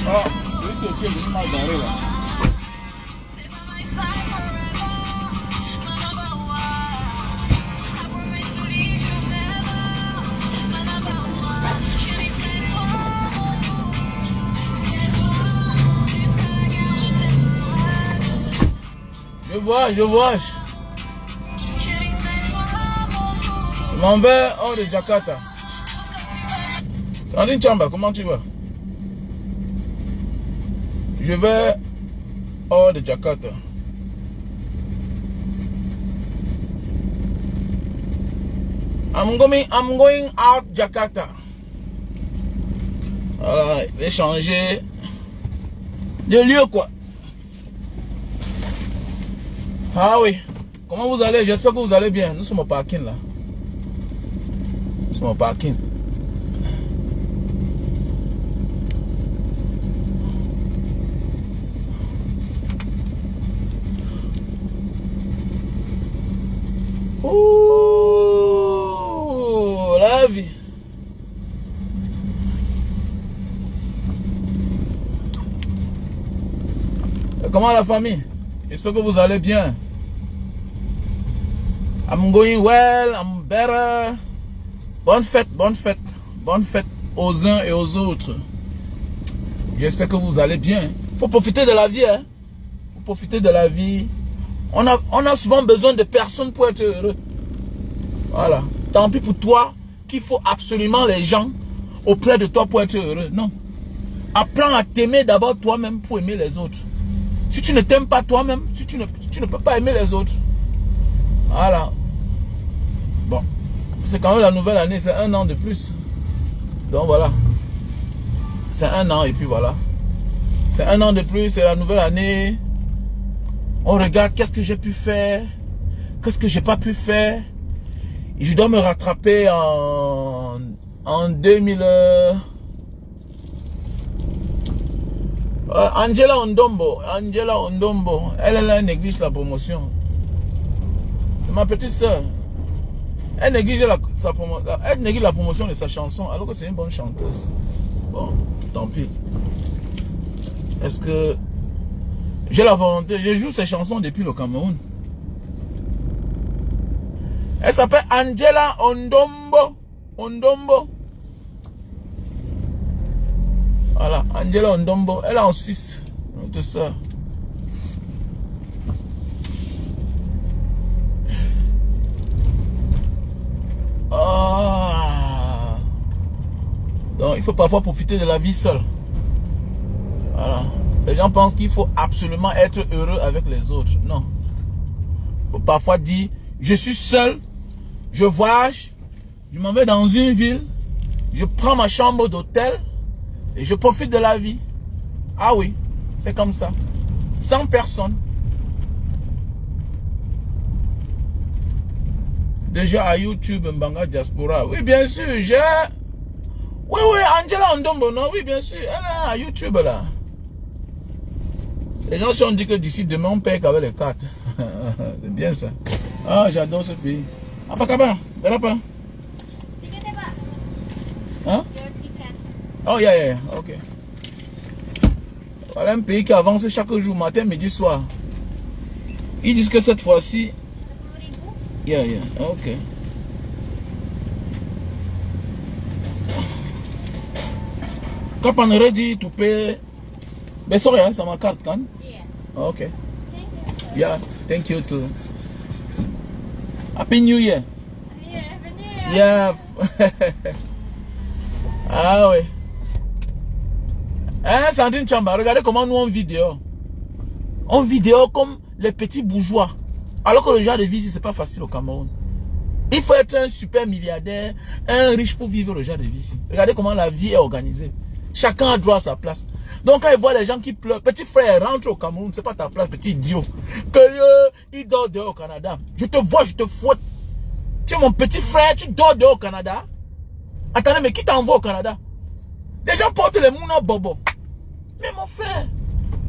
Ah, oui, c'est aussi mal barré là. Je vois. Je m'en vais hors de Jakarta. Sandrine Chamba, comment tu vas? Je vais hors de Jakarta. I'm going out Jakarta. Voilà, je vais changer de lieu quoi. Ah oui. Comment vous allez? J'espère que vous allez bien. Nous sommes au parking là. Nous sommes au parking. Ouh, la vie. Et comment la famille? J'espère que vous allez bien. I'm going well, I'm better. Bonne fête aux uns et aux autres. J'espère que vous allez bien. Faut profiter de la vie, hein. Faut profiter de la vie. On a souvent besoin de personnes pour être heureux. Voilà. Tant pis pour toi qu'il faut absolument les gens auprès de toi pour être heureux. Non. Apprends à t'aimer d'abord toi-même pour aimer les autres. Si tu ne t'aimes pas toi-même, tu ne peux pas aimer les autres. Voilà. Bon. C'est quand même la nouvelle année, c'est 1 an de plus. Donc voilà. C'est 1 an et puis voilà. C'est 1 an de plus, c'est la nouvelle année. On regarde qu'est-ce que j'ai pu faire. Qu'est-ce que j'ai pas pu faire. Et je dois me rattraper en 2000... Angela Ondombo, elle néglige la promotion. C'est ma petite soeur. Elle néglige la promotion de sa chanson alors que c'est une bonne chanteuse. Bon, tant pis. Est-ce que j'ai la volonté? Je joue ses chansons depuis le Cameroun. Elle s'appelle Angela Ondombo. Voilà, Angela Ondombo, elle est en Suisse, notre soeur. Ah. Donc il faut parfois profiter de la vie seule. Voilà. Les gens pensent qu'il faut absolument être heureux avec les autres. Non. Il faut parfois dire, je suis seul, je voyage, je m'en vais dans une ville, je prends ma chambre d'hôtel, et je profite de la vie. Ah oui, c'est comme ça. Sans personne. Déjà à YouTube, Mbanga Diaspora. Oui, bien sûr, j'ai... Oui, Angela Ondombo, non? Oui, bien sûr. Elle est à YouTube, là. Les gens se sont dit que d'ici demain, on paye qu'avec les cartes. C'est bien ça. Ah, j'adore ce pays. Apakaba, Berapa. Hein? Oh, yeah, ok. Voilà un pays qui avance chaque jour, matin, midi, soir. Ils disent que cette fois-ci... Yeah, ok. Kapan ready to pay... Mais sorry, hein, c'est ma carte, kan? Yes. Ok. Thank you. Yeah, thank you too. Happy New Year. Happy New Year. Yeah. Ah oui. Hein, Sandrine Chamba, regardez comment nous on vit dehors. On vit dehors comme les petits bourgeois. Alors que le genre de vie ici, c'est pas facile au Cameroun. Il faut être un super milliardaire, un riche pour vivre le genre de vie ici. Regardez comment la vie est organisée. Chacun a droit à sa place. Donc quand il voit les gens qui pleurent, petit frère, rentre au Cameroun, c'est pas ta place, petit idiot. Il dort dehors au Canada. Je te vois, je te fouette. Tu es mon petit frère, tu dors dehors au Canada. Attendez, mais qui t'envoie au Canada? Les gens portent les mouna bobo. Mais mon frère,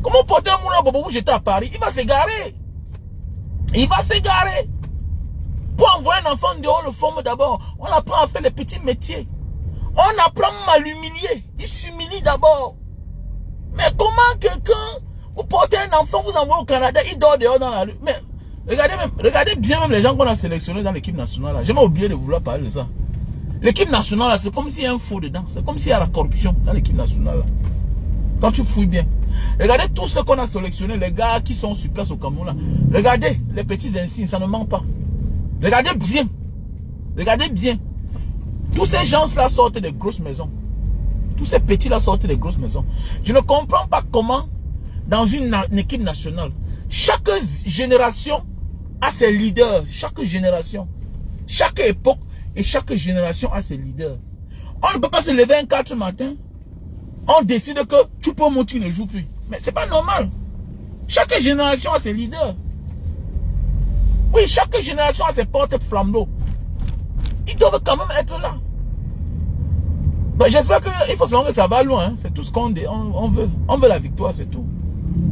comment porter un mouna bobo où j'étais à Paris? Il va s'égarer. Il va s'égarer. Pour envoyer un enfant dehors, on le forme d'abord. On apprend à faire les petits métiers. On apprend à l'humilier. Il s'humilie d'abord. Mais comment quelqu'un, vous portez un enfant, vous envoyez au Canada, il dort dehors dans la rue. Mais regardez bien même les gens qu'on a sélectionnés dans l'équipe nationale. J'ai oublié de vouloir parler de ça. L'équipe nationale, c'est comme s'il y a un faux dedans. C'est comme s'il y a la corruption dans l'équipe nationale. Là. Quand tu fouilles bien. Regardez tous ceux qu'on a sélectionnés, les gars qui sont sur place au Cameroun. Là. Regardez les petits insignes, ça ne ment pas. Regardez bien. Regardez bien. Tous ces gens-là sortent des grosses maisons. Tous ces petits-là sortent des grosses maisons. Je ne comprends pas comment, dans une équipe nationale, chaque génération a ses leaders. Chaque génération. Chaque époque et chaque génération a ses leaders. On ne peut pas se lever un 4 matin. On décide que Choupo-Moting ne joue plus. Mais c'est pas normal. Chaque génération a ses leaders. Oui, chaque génération a ses porte-flambeaux. Ils doivent quand même être là. Ben, j'espère qu'il faut se rendre que ça va loin. Hein. C'est tout ce qu'on on veut. On veut la victoire, c'est tout.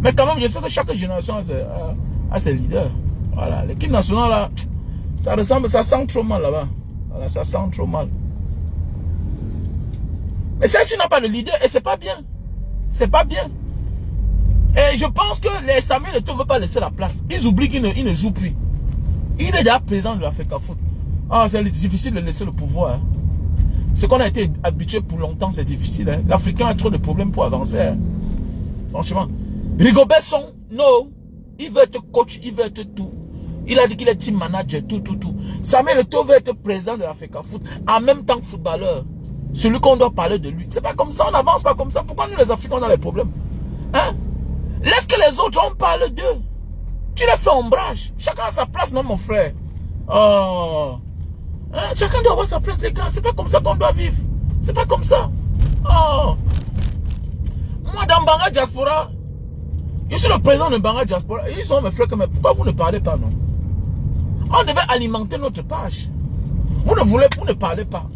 Mais quand même, je sais que chaque génération a ses leaders. Voilà. L'équipe nationale, là, ça ressemble, ça sent trop mal là-bas. Voilà, ça sent trop mal. Mais celle-ci n'a pas de leader et c'est pas bien. C'est pas bien. Et je pense que les Samuel Eto'o ne veulent pas laisser la place. Ils oublient qu'il ne joue plus. Il est déjà président de l'Africa Foot. Ah, c'est difficile de laisser le pouvoir. Hein. Ce qu'on a été habitué pour longtemps, c'est difficile. Hein. L'Africain a trop de problèmes pour avancer. Hein. Franchement. Rigobert Song, non. Il veut être coach, il veut être tout. Il a dit qu'il est team manager, tout. Samuel Eto'o veut être président de l'Africa Foot en même temps que footballeur. Celui qu'on doit parler de lui. C'est pas comme ça, on n'avance pas comme ça. Pourquoi nous les Africains on a les problèmes? Hein? Laisse que les autres, on parle d'eux. Tu les fais ombrage. Chacun a sa place, non mon frère. Oh. Hein? Chacun doit avoir sa place, les gars. C'est pas comme ça qu'on doit vivre. C'est pas comme ça. Oh. Moi, dans Banga Diaspora, je suis le président de Banga Diaspora. Ils sont mes frères comme pourquoi vous ne parlez pas, non? On devait alimenter notre page. Vous ne parlez pas.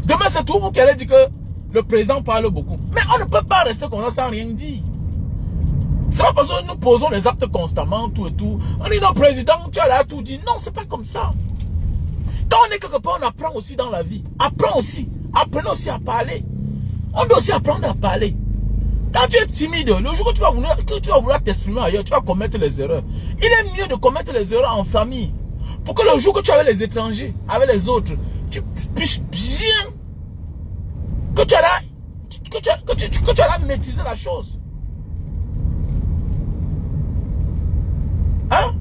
Demain, c'est tout vous qui allez dire que le président parle beaucoup. Mais on ne peut pas rester comme ça sans rien dire. C'est pas parce que nous posons les actes constamment, tout et tout. On dit non, président, tu as là tout dit. Non, c'est pas comme ça. Quand on est quelque part, on apprend aussi dans la vie. Apprends aussi. Apprenez aussi à parler. On doit aussi apprendre à parler. Quand tu es timide, le jour que tu vas vouloir t'exprimer ailleurs, tu vas commettre les erreurs. Il est mieux de commettre les erreurs en famille. Pour que le jour que tu es avec les étrangers, avec les autres, tu puisses bien que tu as maîtriser la chose. Hein?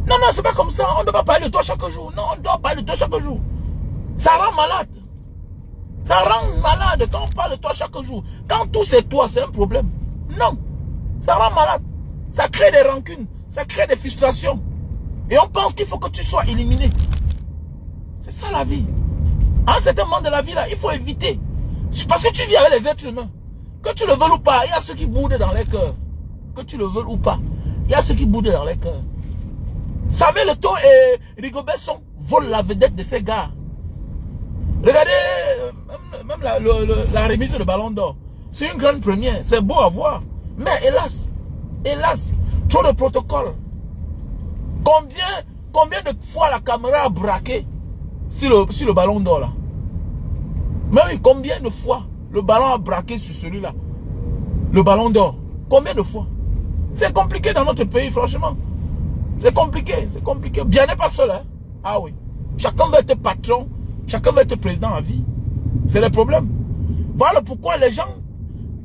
Non, c'est pas comme ça. On ne doit pas parler de toi chaque jour. Non, on doit parler de toi chaque jour. Ça rend malade. Ça rend malade quand on parle de toi chaque jour. Quand tout c'est toi, c'est un problème. Non. Ça rend malade. Ça crée des rancunes. Ça crée des frustrations. Et on pense qu'il faut que tu sois éliminé. C'est ça la vie. En ce moment de la vie là, il faut éviter. Parce que tu vis avec les êtres humains. Que tu le veuilles ou pas, il y a ceux qui boudent dans les cœurs. Que tu le veuilles ou pas, il y a ceux qui boudent dans les cœurs. Samuel Eto'o et Rigobert Song volent la vedette de ces gars. Regardez, même la remise de Ballon d'Or. C'est une grande première. C'est beau à voir. Mais hélas, trop de protocoles. Combien de fois la caméra a braqué sur le Ballon d'Or là? Mais oui, combien de fois le ballon a braqué sur celui-là? Le Ballon d'Or. Combien de fois? C'est compliqué dans notre pays, franchement. C'est compliqué, c'est compliqué. Bien n'est pas seul, hein? Ah oui. Chacun veut être patron, chacun veut être président à vie. C'est le problème. Voilà pourquoi les gens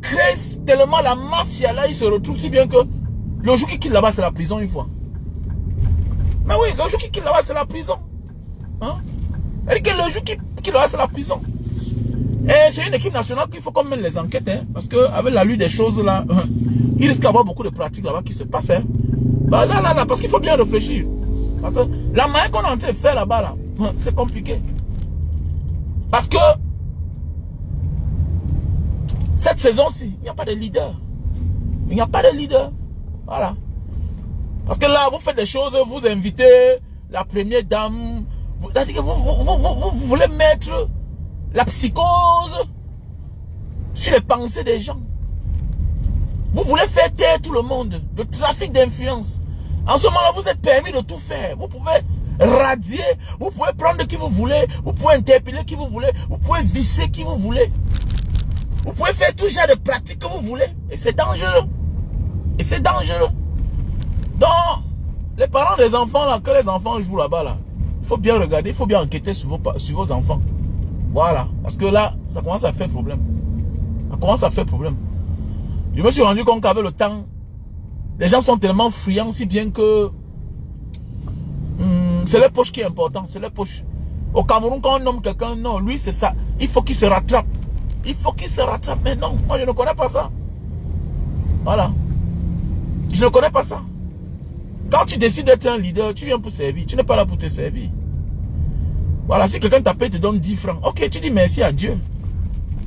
créent tellement la mafia là, ils se retrouvent si bien que le jour qui quitte là-bas, c'est la prison une fois. Mais oui, le jour qui quitte là-bas, c'est la prison. Hein? Et que le jour qui quitte là-bas, c'est la prison. Et c'est une équipe nationale qu'il faut qu'on mène les enquêtes, hein, parce qu'avec la lutte des choses là, il risque d'avoir beaucoup de pratiques là-bas qui se passent. Hein. Bah là, parce qu'il faut bien réfléchir. Parce que la manière qu'on est en train de faire là-bas, là, c'est compliqué. Parce que cette saison-ci, il n'y a pas de leader. Il n'y a pas de leader. Voilà. Parce que là, vous faites des choses, vous invitez la première dame. Vous voulez mettre la psychose sur les pensées des gens. Vous voulez faire taire tout le monde. Le trafic d'influence. En ce moment-là, vous êtes permis de tout faire. Vous pouvez radier. Vous pouvez prendre qui vous voulez. Vous pouvez interpeller qui vous voulez. Vous pouvez visser qui vous voulez. Vous pouvez faire tout genre de pratiques que vous voulez. Et c'est dangereux. Et c'est dangereux. Donc, les parents des enfants, là, que les enfants jouent là-bas, là, il faut bien regarder, il faut bien enquêter sur vos enfants. Voilà. Parce que là, ça commence à faire problème. Ça commence à faire problème. Je me suis rendu compte qu'avec le temps, les gens sont tellement friands, si bien que c'est les poches qui est important. C'est les poches. Au Cameroun, quand on nomme quelqu'un, non, lui, c'est ça. Il faut qu'il se rattrape. Il faut qu'il se rattrape. Mais non, moi, je ne connais pas ça. Voilà. Je ne connais pas ça. Quand tu décides d'être un leader, tu viens pour servir. Tu n'es pas là pour te servir. Voilà, si quelqu'un t'appelle et te donne 10 francs, ok, tu dis merci à Dieu.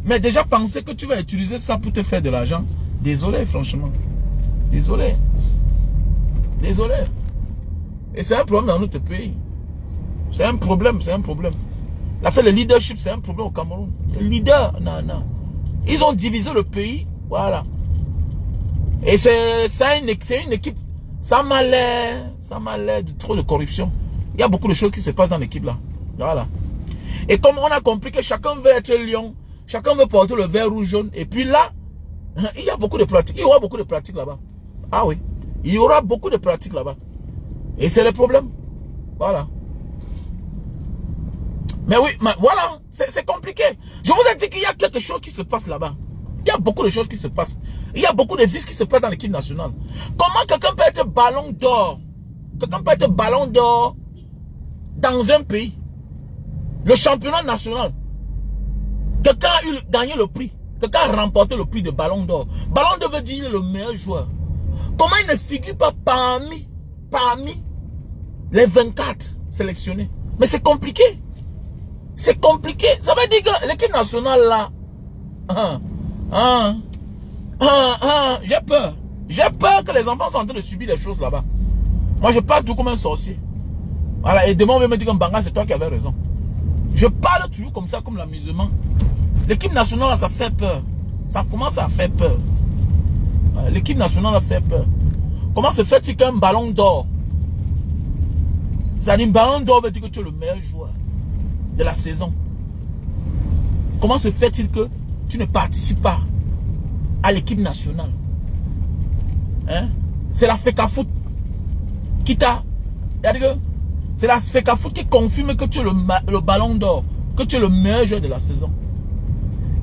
Mais déjà penser que tu vas utiliser ça pour te faire de l'argent, désolé franchement. Désolé. Désolé. Et c'est un problème dans notre pays. C'est un problème, c'est un problème. L'affaire de leadership, c'est un problème au Cameroun. Les leaders, non, non. Ils ont divisé le pays, voilà. Et c'est une équipe, ça m'a l'air de trop de corruption. Il y a beaucoup de choses qui se passent dans l'équipe là. Voilà. Et comme on a compris que chacun veut être lion, chacun veut porter le vert rouge jaune, et puis là, il y a beaucoup de pratiques. Il y aura beaucoup de pratiques là-bas. Ah oui. Il y aura beaucoup de pratiques là-bas. Et c'est le problème. Voilà. Mais oui, mais voilà, c'est compliqué. Je vous ai dit qu'il y a quelque chose qui se passe là-bas. Il y a beaucoup de choses qui se passent. Il y a beaucoup de vices qui se passent dans l'équipe nationale. Comment quelqu'un peut être ballon d'or? Quelqu'un peut être ballon d'or dans un pays. Le championnat national. Quelqu'un a gagné le prix. Quelqu'un a remporté le prix de ballon d'or. Ballon d'or veut dire le meilleur joueur. Comment il ne figure pas parmi les 24 sélectionnés? Mais c'est compliqué. C'est compliqué. Ça veut dire que l'équipe nationale là, j'ai peur. J'ai peur que les enfants sont en train de subir des choses là-bas. Moi, je parle tout comme un sorcier. Voilà, et demain, on va me dire que Mbanga, c'est toi qui avais raison. Je parle toujours comme ça, comme l'amusement. L'équipe nationale, là, ça fait peur. Ça commence à faire peur. L'équipe nationale a fait peur. Comment se fait-il qu'un ballon d'or, c'est-à-dire un ballon d'or veut dire que tu es le meilleur joueur de la saison. Comment se fait-il que tu ne participes pas à l'équipe nationale? Hein? C'est la FECAFOOT qui t'a... C'est la FECAFOOT qui confirme que tu es le ballon d'or, que tu es le meilleur joueur de la saison.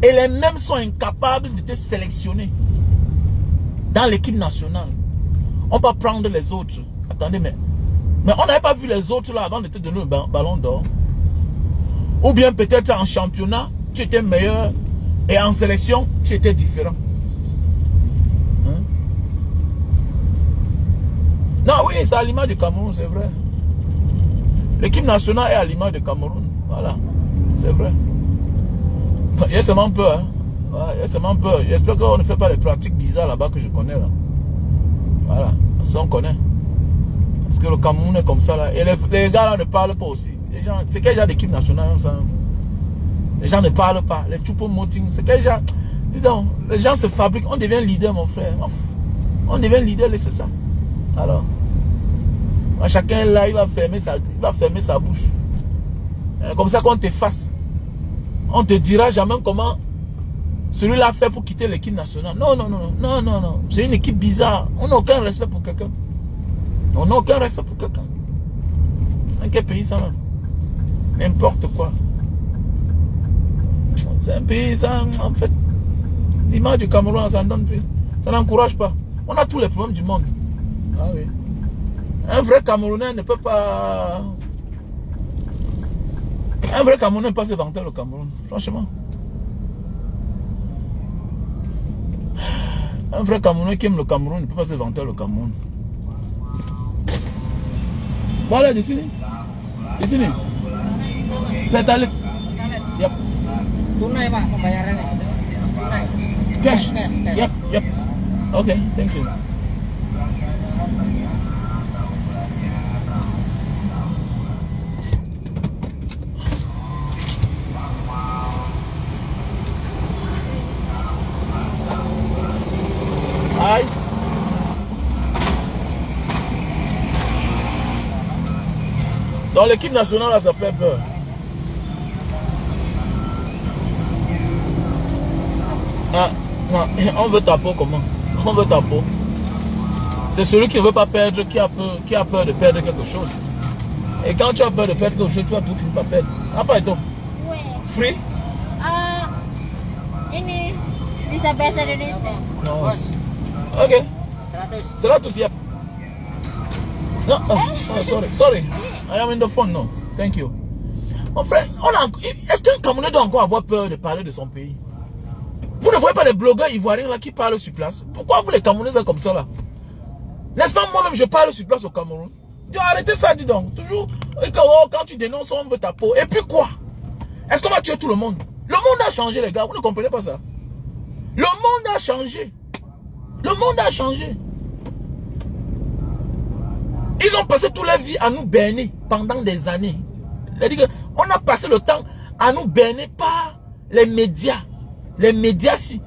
Et les mêmes sont incapables de te sélectionner dans l'équipe nationale. On va prendre les autres. Attendez, mais on n'avait pas vu les autres là avant de te donner le ballon d'or. Ou bien peut-être en championnat, tu étais meilleur. Et en sélection, tu étais différent. Hein? Non, oui, c'est à l'image du Cameroun, c'est vrai. L'équipe nationale est à l'image du Cameroun. Voilà, c'est vrai. Il y a seulement peur. Hein? Ouais, il y a seulement peur. J'espère qu'on ne fait pas les pratiques bizarres là-bas que je connais là. Voilà, ça on connaît. Parce que le Cameroun est comme ça là. Et les gars là ne parlent pas aussi. C'est quel genre d'équipe nationale ça? Les gens ne parlent pas. Les choupo-moting, c'est quel genre? Dis donc, les gens se fabriquent. On devient leader, mon frère. On devient leader, c'est ça. Alors, chacun là, il va fermer sa bouche. Comme ça qu'on t'efface. On te dira jamais comment celui-là fait pour quitter l'équipe nationale. Non, non, non, non, non, non. C'est une équipe bizarre. On n'a aucun respect pour quelqu'un. On n'a aucun respect pour quelqu'un. Dans quel pays ça même? N'importe quoi. C'est un pays, ça, en fait, l'image du Cameroun, ça ne donne plus. Ça n'encourage pas. On a tous les problèmes du monde. Ah oui. Un vrai Camerounais ne peut pas... Un vrai Camerounais ne peut pas se vanter le Cameroun. Franchement. Un vrai Camerounais qui aime le Cameroun ne peut pas se vanter le Cameroun. Voilà, di sini. Di sini. Petalik. Yep. Tunai Pak pembayarannya. Tunai. Cash. Cash. Yep, yep. Okay, thank you. Aïe. Dans l'équipe nationale, là, ça fait peur. Ah, non, on veut ta peau comment? On veut ta peau. C'est celui qui ne veut pas perdre, qui a peur de perdre quelque chose. Et quand tu as peur de perdre quelque chose, tu vas tout finir par perdre. Apa itu? Kue. Free? Ini bisa bahasa Indonesia. Non. Bos, Ok. 100. C'est là tout yep. Non, sorry. I am in the phone, no. Thank you. Mon frère, est-ce qu'un Camerounais doit encore avoir peur de parler de son pays? Vous ne voyez pas les blogueurs ivoiriens là qui parlent sur place? Pourquoi vous les Camerounais êtes comme ça là? N'est-ce pas moi-même je parle sur place au Cameroun? Arrêtez ça, dis donc. Toujours, quand tu dénonces, on veut ta peau. Et puis quoi? Est-ce qu'on va tuer tout le monde? Le monde a changé, les gars. Vous ne comprenez pas ça? Le monde a changé. Le monde a changé. Ils ont passé toute leur vie à nous berner pendant des années. C'est-à-dire qu'on a passé le temps à nous berner par les médias. Les médias, si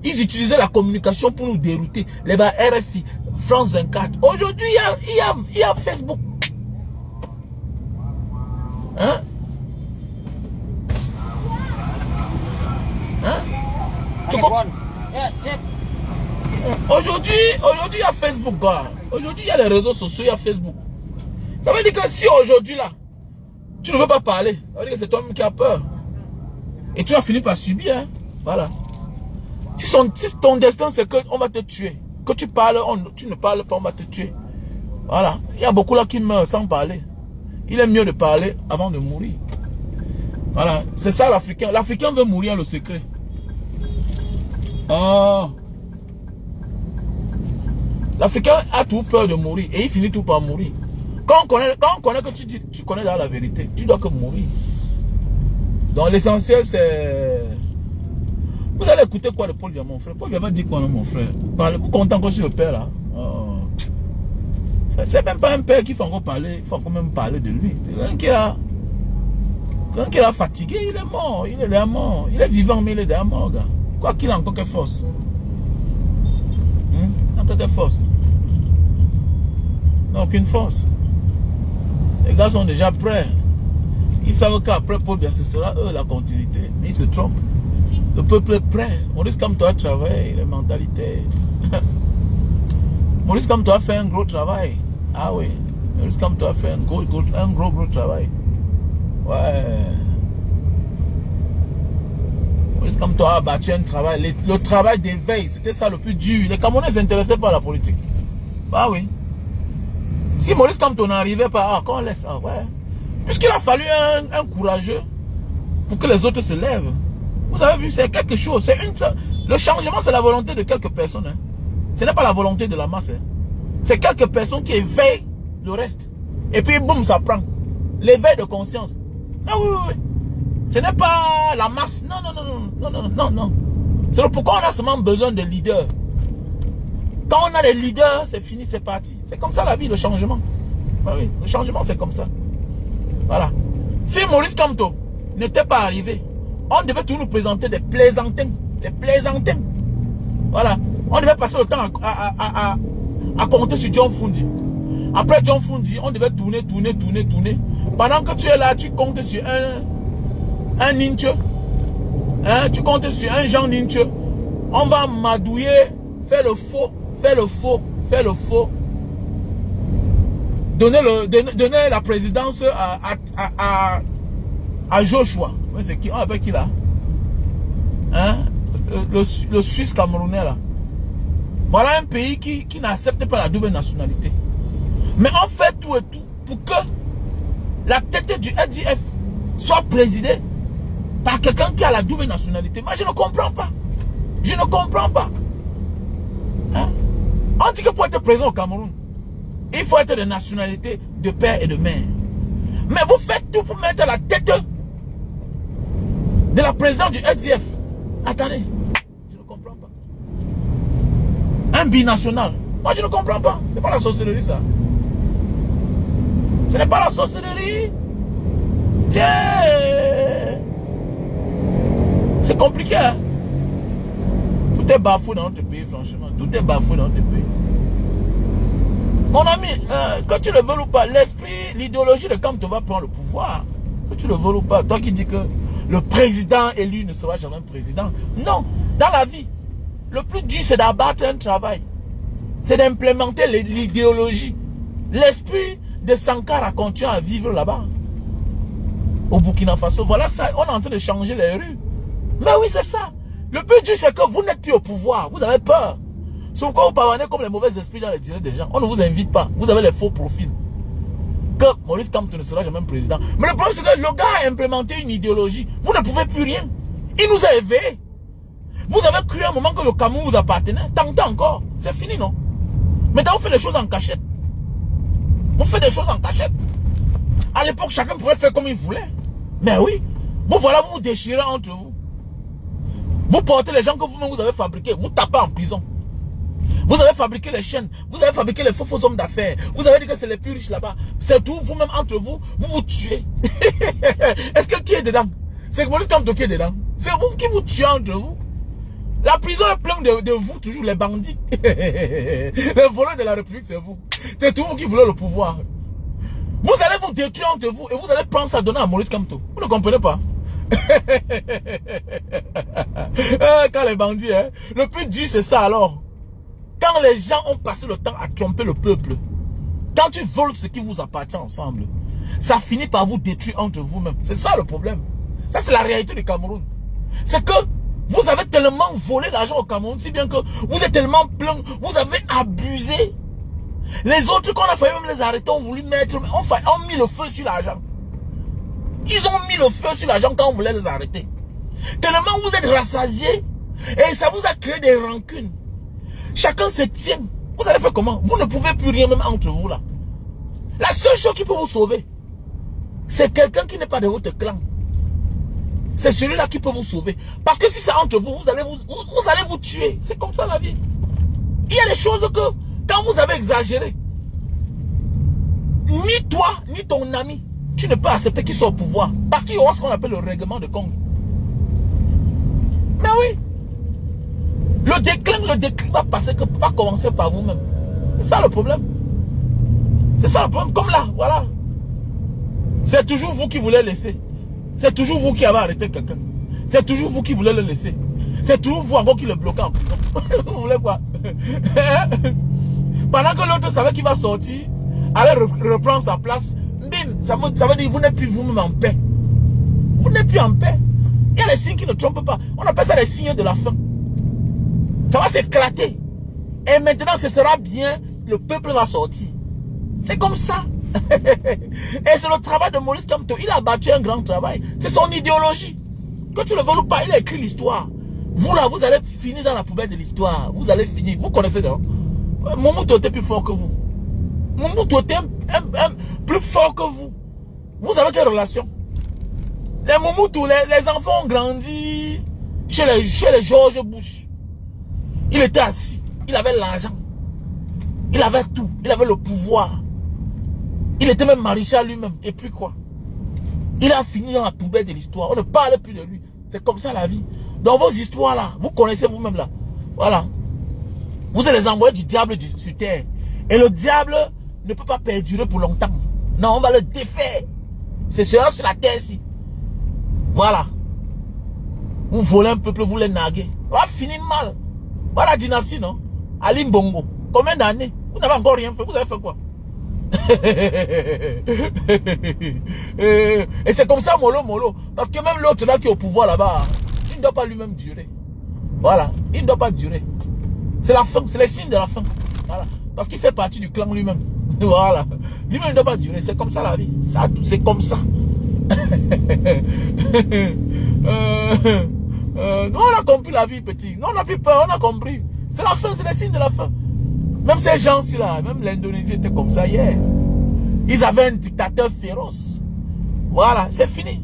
ils utilisaient la communication pour nous dérouter. Les RFI, France 24. Aujourd'hui, il y a Facebook. Hein? Hein? Tu comprends? Aujourd'hui, il y a Facebook, gars. Aujourd'hui, il y a les réseaux sociaux, il y a Facebook. Ça veut dire que si aujourd'hui, là, tu ne veux pas parler, ça veut dire que c'est toi-même qui as peur. Et tu vas finir par subir, hein. Voilà. Si ton destin, c'est qu'on va te tuer. Que tu parles, tu ne parles pas, on va te tuer. Voilà. Il y a beaucoup là qui meurent sans parler. Il est mieux de parler avant de mourir. Voilà. C'est ça l'Africain. L'Africain veut mourir le secret. Oh. L'Africain a tout peur de mourir. Et il finit tout par mourir. Quand on connaît que tu connais dans la vérité, tu dois que mourir. Donc l'essentiel c'est... Vous allez écouter quoi de Paul Biya, mon frère? Paul Biya va dire quoi, non, mon frère? Vous content que je suis le père là. Oh. C'est même pas un père qu'il faut encore parler. Il faut encore même parler de lui. Quelqu'un qui est fatigué, il est mort. Il est déjà mort. Il est vivant, mais il est déjà mort, gars. Quoi qu'il a encore quelle force. Encore quelle force? Non, aucune force. Les gars sont déjà prêts. Ils savent qu'après Paul Biya, ce sera eux la continuité. Mais ils se trompent. Le peuple est prêt. Maurice Kamto a travaillé, les mentalités. Maurice Kamto a fait un gros travail. Ah oui. Maurice Kamto a fait un gros travail. Ouais. Maurice Kamto a battu un travail. Le travail d'éveil, c'était ça le plus dur. Les Camerounais s'intéressaient pas à la politique. Bah oui. Si Maurice Kamto n'arrivait pas, qu'on laisse. Ah ouais. Puisqu'il a fallu un courageux pour que les autres se lèvent. Vous avez vu, c'est quelque chose. Le changement, c'est la volonté de quelques personnes. Hein. Ce n'est pas la volonté de la masse. Hein. C'est quelques personnes qui éveillent le reste. Et puis, boum, ça prend. L'éveil de conscience. Ah oui, oui, oui. Ce n'est pas la masse. Non, non, non, non, non, non, non. C'est pourquoi on a seulement besoin de leaders. Quand on a des leaders, c'est fini, c'est parti. C'est comme ça la vie, le changement. Ah oui, le changement, c'est comme ça. Voilà. Si Maurice Kamto n'était pas arrivé, on devait tout nous présenter des plaisantins. Des plaisantins. Voilà. On devait passer le temps à compter sur John Fundi. Après John Fundi, on devait tourner. Pendant que tu es là, tu comptes sur un Ninche. Hein? Tu comptes sur un Jean Ninche. On va madouiller, faire le faux. Donner la présidence à Joshua. C'est qui? On appelle qui là? Hein? Le Suisse camerounais là. Voilà un pays qui n'accepte pas la double nationalité. Mais on fait tout et tout pour que la tête du RDF soit présidée par quelqu'un qui a la double nationalité. Moi je ne comprends pas. Je ne comprends pas. Hein? On dit que pour être président au Cameroun, il faut être de nationalité de père et de mère. Mais vous faites tout pour mettre la tête de la présidente du RDF. Attendez, je ne comprends pas. Un binational. Moi je ne comprends pas. C'est pas la sorcellerie ça. Ce n'est pas la sorcellerie. Tiens. C'est compliqué. Hein? Tout est bafoué dans notre pays, franchement. Tout est bafoué dans notre pays. Mon ami, que tu le veux ou pas, l'esprit, l'idéologie de Kamto va prendre le pouvoir. Que tu le veux ou pas. Toi qui dis que le président élu ne sera jamais un président. Non, dans la vie, le plus dur, c'est d'abattre un travail. C'est d'implémenter l'idéologie. L'esprit de Sankara continue à vivre là-bas. Au Burkina Faso. Voilà ça, on est en train de changer les rues. Mais oui, c'est ça. Le plus dur, c'est que vous n'êtes plus au pouvoir. Vous avez peur. C'est pourquoi vous parlez comme les mauvais esprits dans les dîners des gens. On ne vous invite pas. Vous avez les faux profils. Que Maurice Kamto ne sera jamais président. Mais le problème, c'est que le gars a implémenté une idéologie. Vous ne pouvez plus rien. Il nous a éveillés. Vous avez cru à un moment que le Cameroun vous appartenait. Tentez encore. C'est fini, non? Maintenant, vous faites des choses en cachette. Vous faites des choses en cachette. À l'époque, chacun pouvait faire comme il voulait. Mais oui. Vous voilà, vous vous déchirez entre vous. Vous portez les gens que vous-même vous avez fabriqués. Vous tapez en prison. Vous avez fabriqué les chaînes. Vous avez fabriqué les faux hommes d'affaires. Vous avez dit que c'est les plus riches là-bas. C'est tout, vous-même entre vous, vous vous tuez. Est-ce que qui est dedans? C'est Maurice Kamto qui est dedans. C'est vous qui vous tuez entre vous. La prison est pleine de vous, toujours les bandits. Les voleurs de la République, c'est vous. C'est tout vous qui voulez le pouvoir. Vous allez vous détruire entre vous et vous allez prendre ça donner à Maurice Kamto. Vous ne comprenez pas? Quand les bandits, hein, le plus dur c'est ça alors. Quand les gens ont passé le temps à tromper le peuple, quand tu voles ce qui vous appartient ensemble, ça finit par vous détruire entre vous-même. C'est ça le problème. Ça c'est la réalité du Cameroun. C'est que vous avez tellement volé l'argent au Cameroun, si bien que vous êtes tellement plein, vous avez abusé. Les autres qu'on a failli même les arrêter, ont voulu mettre, ont mis le feu sur l'argent. Ils ont mis le feu sur l'argent quand on voulait les arrêter. Tellement vous êtes rassasiés et ça vous a créé des rancunes. Chacun se tient. Vous allez faire comment? Vous ne pouvez plus rien même entre vous là. La seule chose qui peut vous sauver, c'est quelqu'un qui n'est pas de votre clan. C'est celui-là qui peut vous sauver. Parce que si c'est entre vous, vous allez vous tuer. C'est comme ça la vie. Il y a des choses que, quand vous avez exagéré, ni toi, ni ton ami, tu ne peux accepter qu'il soit au pouvoir. Parce qu'il y aura ce qu'on appelle le règlement de compte. Mais oui. Le déclin va passer, va commencer par vous-même. C'est ça le problème. C'est ça le problème. Comme là, voilà. C'est toujours vous qui voulez laisser. C'est toujours vous qui avez arrêté quelqu'un. C'est toujours vous qui voulez le laisser. C'est toujours vous encore qui le bloquez en prison. Vous voulez quoi? Pendant que l'autre savait qu'il va sortir, allez reprendre sa place. Bim, ça veut dire que vous n'êtes plus vous-même en paix. Vous n'êtes plus en paix. Il y a des signes qui ne trompent pas. On appelle ça les signes de la fin. Ça va s'éclater. Et maintenant, ce sera bien. Le peuple va sortir. C'est comme ça. Et c'est le travail de Maurice Kamto. Il a battu un grand travail. C'est son idéologie. Que tu le veux ou pas, il a écrit l'histoire. Vous là, vous allez finir dans la poubelle de l'histoire. Vous allez finir. Vous connaissez donc. Mobutu était plus fort que vous. Mobutu était plus fort que vous. Vous avez quelle relation? Les Mobutu, les enfants ont grandi chez les George Bush. Il était assis. Il avait l'argent. Il avait tout. Il avait le pouvoir. Il était même maréchal lui-même. Et puis quoi? Il a fini dans la poubelle de l'histoire. On ne parle plus de lui. C'est comme ça la vie. Dans vos histoires là, vous connaissez vous-même là. Voilà. Vous êtes les envoyés du diable sur terre. Et le diable ne peut pas perdurer pour longtemps. Non, on va le défaire. C'est cela sur la terre ici. Voilà. Vous volez un peuple, vous les naguez. On va finir mal. Voilà la dynastie, non? Ali Bongo. Combien d'années? Vous n'avez encore rien fait. Vous avez fait quoi? Et c'est comme ça, mollo. Parce que même l'autre là qui est au pouvoir là-bas, il ne doit pas lui-même durer. Voilà. Il ne doit pas durer. C'est la fin. C'est les signes de la fin. Voilà. Parce qu'il fait partie du clan lui-même. Voilà. Lui-même ne doit pas durer. C'est comme ça la vie. C'est comme ça. Nous on a compris la vie, petit. Nous on n'a plus peur, on a compris. C'est la fin, c'est les signes de la fin. Même ces gens-ci là, même l'Indonésie était comme ça hier. Ils avaient un dictateur féroce. Voilà, c'est fini.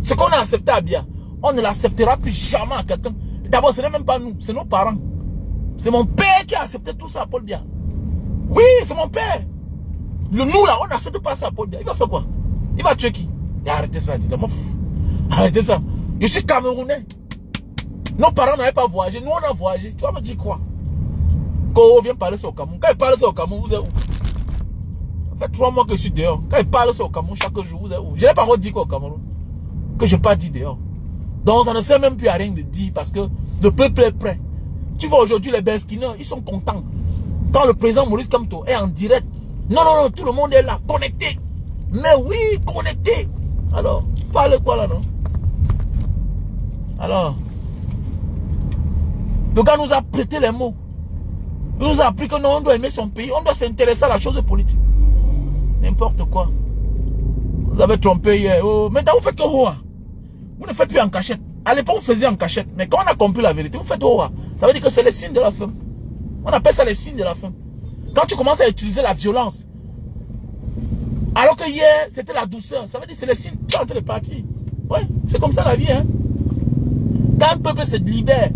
Ce qu'on a accepté à Biya, on ne l'acceptera plus jamais à quelqu'un. D'abord, ce n'est même pas nous, c'est nos parents. C'est mon père qui a accepté tout ça à Paul Biya. Oui, c'est mon père. Nous là, on n'accepte pas ça à Paul Biya. Il va faire quoi? Il va tuer qui? Et arrêtez ça, dis-moi. Arrêtez ça. Je suis Camerounais. Nos parents n'avaient pas voyagé, nous on a voyagé. Tu vas me dire quoi? Quand on vient parler sur le Cameroun, quand il parle sur le Cameroun, vous êtes où? Ça fait 3 mois que je suis dehors. Quand il parle sur le Cameroun chaque jour, vous êtes où? Je n'ai pas encore dit quoi au Cameroun? Que je n'ai pas dit dehors. Donc ça ne sert même plus à rien de dire parce que le peuple est prêt. Tu vois aujourd'hui les Beskineurs, ils sont contents. Quand le président Maurice Kamto est en direct, non, non, non, tout le monde est là, connecté. Mais oui, connecté. Alors, parle quoi là, non? Alors, le gars nous a prêté les mots. Il nous a appris que non, on doit aimer son pays, on doit s'intéresser à la chose politique. N'importe quoi. Vous avez trompé hier. Oh, maintenant vous faites que Hoa. Vous ne faites plus en cachette. À l'époque, vous faisiez en cachette. Mais quand on a compris la vérité, vous faites Hoa. Ça veut dire que c'est les signes de la fin. On appelle ça les signes de la fin. Quand tu commences à utiliser la violence, alors que hier, c'était la douceur, ça veut dire que c'est les signes quand les partis. Ouais, c'est comme ça la vie. Hein. Quand un peuple se libère,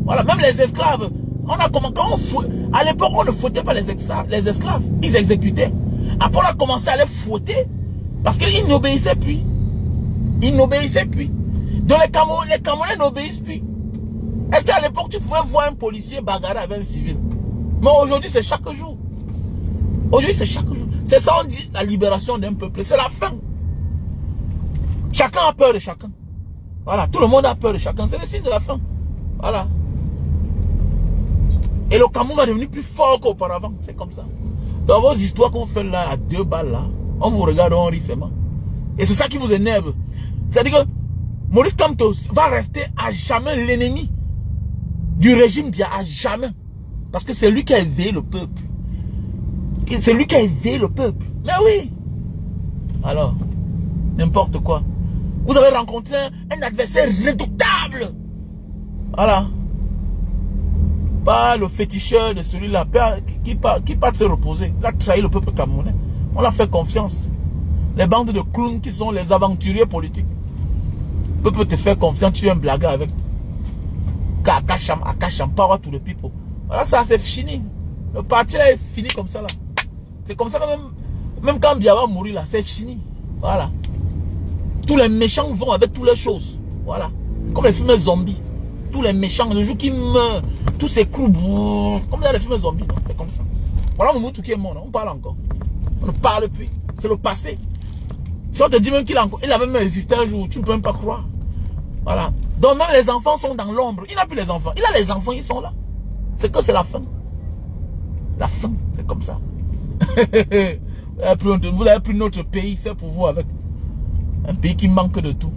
voilà, même les esclaves, on a comment, à l'époque, on ne fouettait pas les esclaves, ils exécutaient. Après, on a commencé à les fouetter parce qu'ils n'obéissaient plus. Ils n'obéissaient plus. Donc les Camerounais n'obéissent plus. Est-ce qu'à l'époque, tu pouvais voir un policier bagarrer avec un civil? Mais aujourd'hui, c'est chaque jour. Aujourd'hui, c'est chaque jour. C'est ça, on dit la libération d'un peuple. C'est la fin. Chacun a peur de chacun. Voilà, tout le monde a peur de chacun. C'est le signe de la fin. Voilà. Et le Cameroun va devenir plus fort qu'auparavant. C'est comme ça. Dans vos histoires que vous faites là, à 2 balles là, on vous regarde, on rit seulement. Et c'est ça qui vous énerve. C'est-à-dire que Maurice Kamto va rester à jamais l'ennemi du régime Biya, à jamais. Parce que c'est lui qui a éveillé le peuple. C'est lui qui a éveillé le peuple. Mais oui. Alors, n'importe quoi. Vous avez rencontré un adversaire redoutable. Voilà. Pas le féticheur de celui-là qui part se reposer. Il a trahi le peuple camerounais. On l'a fait confiance. Les bandes de clowns qui sont les aventuriers politiques. Le peuple te faire confiance, tu viens blaguer avec. Akacham, power to the people. Voilà, ça c'est fini. Le parti là est fini comme ça là. C'est comme ça que même quand Biya va mourir là, c'est fini. Voilà. Tous les méchants vont avec toutes les choses. Voilà. Comme les films zombies. Tous les méchants, le jour qui meurent, tous ces crews, comme dans les films zombies. C'est comme ça. Voilà Mobutu qui est mort, on parle encore. On ne parle plus. C'est le passé. Si on te dit même qu'il a même existé un jour, tu ne peux même pas croire. Voilà. Donc même les enfants sont dans l'ombre. Il n'a plus les enfants. Il a les enfants, ils sont là. C'est que c'est la fin. La fin, c'est comme ça. Vous avez pris notre pays fait pour vous avec. Un pays qui manque de tout.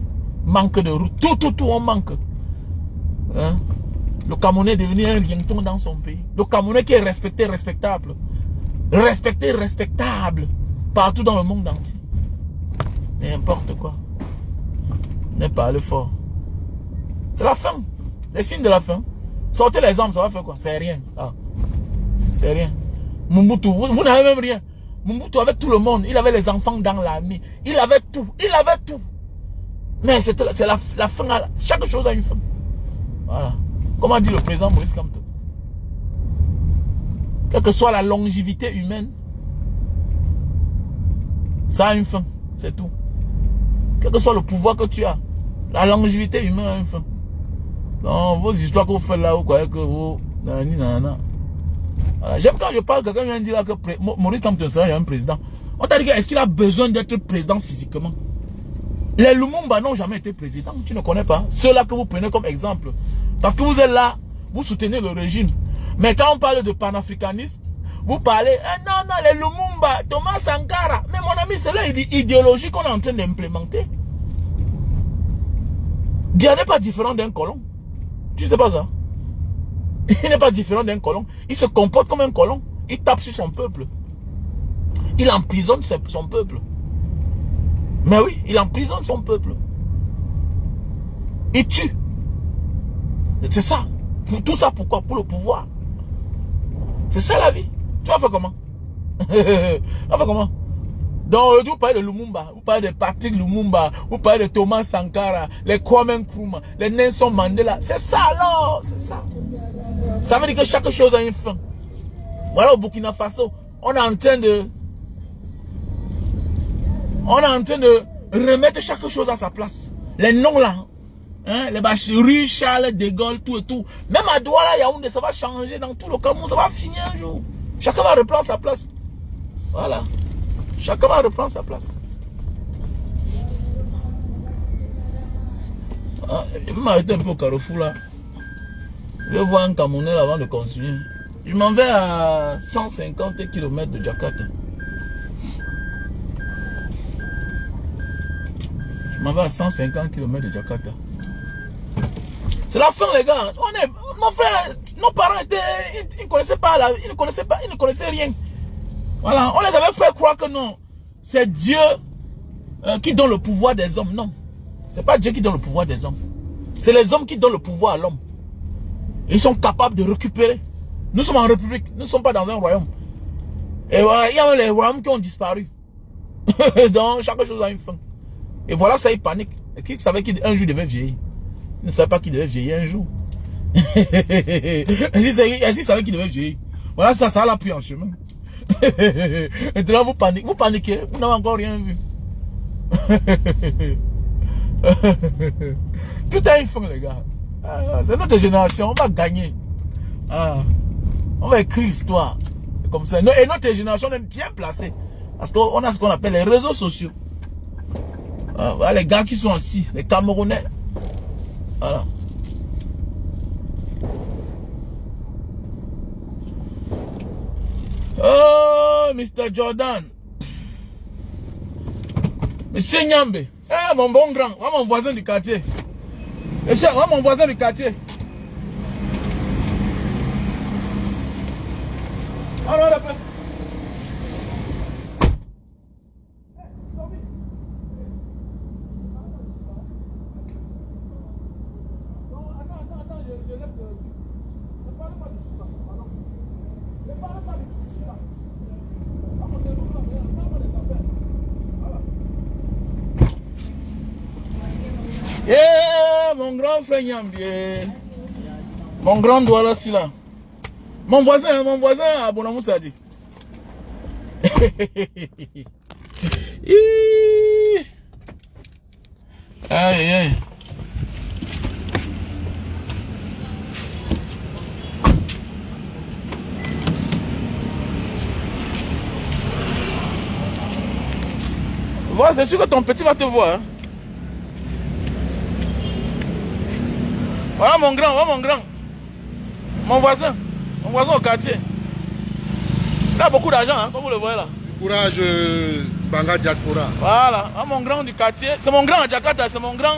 Manque de route. Tout, on manque. Hein? Le Camerounais est devenu un rienton dans son pays. Le Camerounais qui est respecté, respectable. Respecté, respectable. Partout dans le monde entier. N'importe quoi. N'est pas le fort. C'est la fin. Les signes de la fin. Sortez les armes, ça va faire quoi? C'est rien. Ah. C'est rien. Mobutu, vous n'avez même rien. Mobutu avec tout le monde. Il avait les enfants dans l'armée. Il avait tout. Il avait tout. Mais c'est la fin. Chaque chose a une fin. Voilà. Comme a dit le président Maurice Kamto. Quelle que soit la longévité humaine, ça a une fin. C'est tout. Quel que soit le pouvoir que tu as, la longévité humaine a une fin. Donc, vos histoires que vous faites là, vous croyez que vous... Voilà. J'aime quand je parle, quelqu'un vient dire là que Maurice Kamto sera un président. On t'a dit est-ce qu'il a besoin d'être président physiquement? Les Lumumba n'ont jamais été président. Tu ne connais pas. Ceux-là que vous prenez comme exemple. Parce que vous êtes là, vous soutenez le régime. Mais quand on parle de panafricanisme, vous parlez, non, les Lumumba, Thomas Sankara. Mais mon ami, c'est l'idéologie qu'on est en train d'implémenter. Biya n'est pas différent d'un colon. Tu sais pas ça? Il n'est pas différent d'un colon. Il se comporte comme un colon. Il tape sur son peuple. Il emprisonne son peuple. Mais oui, il emprisonne son peuple. Il tue. C'est ça. Tout ça pourquoi? Pour le pouvoir. C'est ça la vie. Tu vas faire comment? Tu vas faire comment? Donc, vous parlez de Lumumba, vous parlez de Patrick Lumumba, vous parlez de Thomas Sankara, les Kwame Nkrumah, les Nelson Mandela. C'est ça alors, c'est ça. Ça veut dire que chaque chose a une fin. Voilà, au Burkina Faso, on est en train de remettre chaque chose à sa place. Les noms là, hein, les Bachirou, Charles de Gaulle, tout et tout. Même à Douala, Yaoundé, ça va changer dans tout le Cameroun, ça va finir un jour. Chacun va reprendre sa place. Voilà. Chacun va reprendre sa place. Ah, je vais m'arrêter un peu au carrefour là. Je vais voir un Camerounais avant de continuer. Je m'en vais à 150 km de Jakarta. Je m'en vais à 150 km de Jakarta. C'est la fin, les gars. Mon frère, nos parents étaient, ils ne connaissaient pas, ils ne connaissaient rien. Voilà, on les avait fait croire que non, c'est Dieu qui donne le pouvoir des hommes. Non, c'est pas Dieu qui donne le pouvoir des hommes. C'est les hommes qui donnent le pouvoir à l'homme. Ils sont capables de récupérer. Nous sommes en république, nous ne sommes pas dans un royaume. Et voilà, il y a les royaumes qui ont disparu. Donc, chaque chose a une fin. Et voilà, ça, il panique. Et qui savait qu'un jour il devait vieillir? Il ne savait pas qu'il devait vieillir un jour. Est-ce qu'il savait qu'il devait vieillir? Voilà, ça l'a pris en chemin. Et là, vous paniquez, vous n'avez encore rien vu. Tout a une fin, les gars. C'est notre génération, on va gagner. On va écrire l'histoire. Comme ça. Et notre génération est bien placée. Parce qu'on a ce qu'on appelle les réseaux sociaux. Voilà les gars qui sont assis, les Camerounais. Voilà. Oh, Mr. Jordan. Monsieur Nyambe. Eh, mon bon grand. Moi, mon voisin du quartier. Moi, mon voisin du quartier. Alors, après. Yeah, mon grand frère Nyambié. Mon grand doigt là, si là. Mon voisin à Bonamoussa dit. Aïe, aïe. Voilà, c'est sûr que ton petit va te voir. Hein? Voilà mon grand, mon voisin au quartier. Il a beaucoup d'argent, hein, comme vous le voyez là. Courage, Banga Diaspora. Voilà, mon grand du quartier. C'est mon grand à Jakarta, c'est mon grand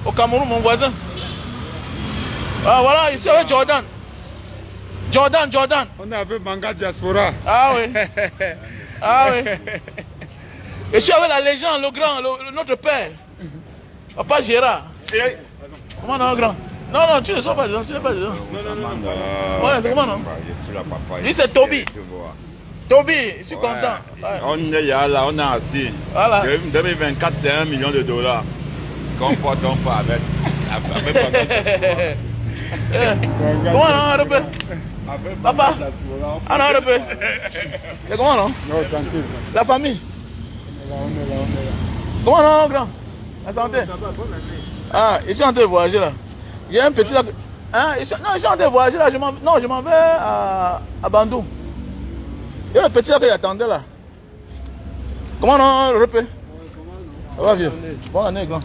au Cameroun, mon voisin. Ah, voilà, ici avec Jordan. Jordan. On est avec Banga Diaspora. Ah oui. Ah oui. Et je suis avec la légende, le grand, notre père. Papa Gérard. Comment non, grand? Non, tu ne sois pas dedans, tu n'es pas dedans. Non. Ouais, c'est comment non? Je suis là, papa. Lui, c'est Toby. Toby, je suis content. Ouais. On est là, on est assis. Voilà. 2024, c'est $1 million. Qu'on porte, on part avec. Comment non, Robert? Papa? Ah non, Robert. C'est comment non? Non, tranquille. La famille? On est là. Comment non, grand? La santé? Ah, ils sont en train de voyager là. Il y a un petit là. Hein? Ils sont en train de voyager là. Je m'en vais à Bandung. Il y a le petit là qui attendait là. Comment non, Repé? Ça va, vieux? Bonne année, grand.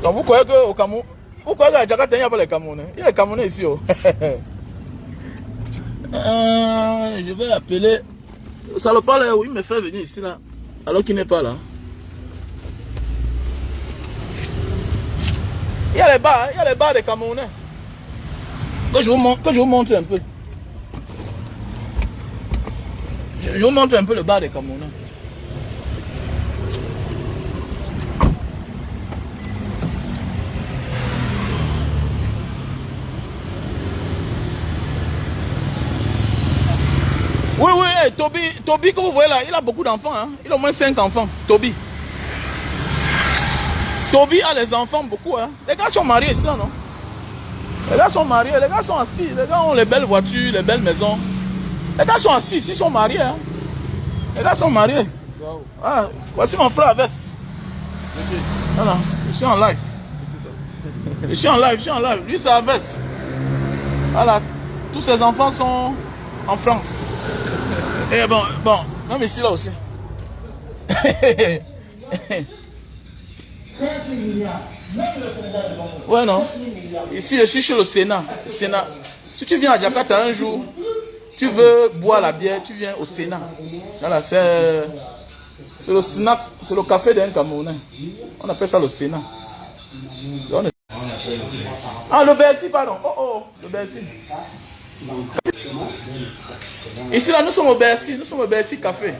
Donc vous croyez qu'au Cameroun, vous croyez qu'à Jakarta, il n'y a pas les Camerounais? Il y a les Camerounais ici. Oh. Je vais appeler. Le salopard là, il me fait venir ici là, alors qu'il n'est pas là. Il y a les bars des Camerounais. Que je vous montre un peu. Je vous montre un peu le bar des Camerounais. Oui, hey, Toby que vous voyez là, il a beaucoup d'enfants. Hein? Il a au moins 5 enfants, Toby. Toby a les enfants beaucoup. Hein? Les gars sont mariés ici là, non? Les gars sont mariés, les gars sont assis. Les gars ont les belles voitures, les belles maisons. Les gars sont assis, ils sont mariés. Hein? Les gars sont mariés. Ah, voici mon frère Aves. Voilà, je suis en live. Je suis en live. Lui c'est Aves. Voilà, tous ses enfants sont en France. Et bon, même ici là aussi. Ouais, non. Ici, je suis chez le Sénat. Le Sénat. Si tu viens à Jakarta un jour, tu veux boire la bière, tu viens au Sénat. Voilà, c'est le Sénat, c'est le café d'un Camerounais. On appelle ça le Sénat. Ah, le Bercy, pardon. Oh, le Bercy. Ici, là, nous sommes au Bercy Café.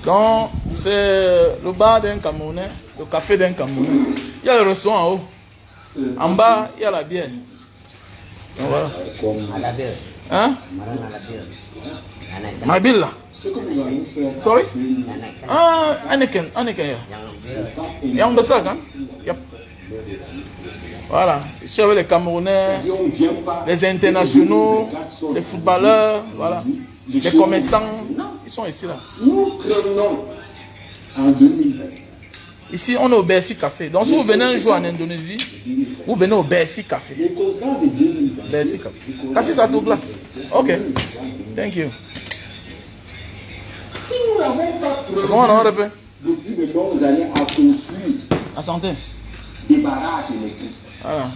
Donc, c'est le bar d'un Camerounais, le café d'un Camerounais. Il y a le restaurant en haut. En bas, il y a la bière. Donc, voilà. Hein? Ma bill là. Sorry? Ah, Anakin. Yang besar kan? Yep. Voilà. Ici, avec les Camerounais, les internationaux, les footballeurs, voilà. Les commerçants, ils sont ici là. Nous prenons en 2020. Ici, on est au Bercy Café. Donc, si vous venez un jour en Indonésie, vous venez au Bercy Café. Bercy Café. Cassis ça tout glace. Ok. Thank you. Si nous n'avons pas pris Comment on répète? depuis de longues années à construire À santé. des baraques électriques, Voilà.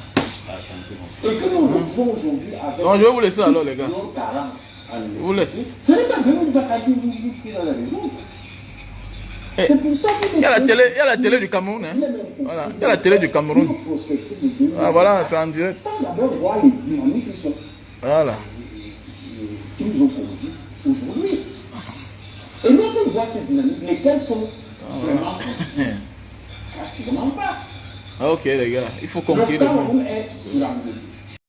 et que nous retrouvons aujourd'hui avec Donc, je vais vous laisser alors, les gars. 40 Je vous laisse. ce n'est pas venu de Bakadi qui dans la maison. Eh, C'est pour ça que il y a la télé du Cameroun. Hein. Voilà. Il y a la télé du Cameroun. Ah, voilà, c'est en direct. D'abord voir les dynamiques qui sont Voilà. qui nous ont conduits aujourd'hui. Et non seulement voir ces dynamiques, lesquelles sont vraiment pratiquement pas. Ok, les gars, il faut Le conclure. Cameroun est sur la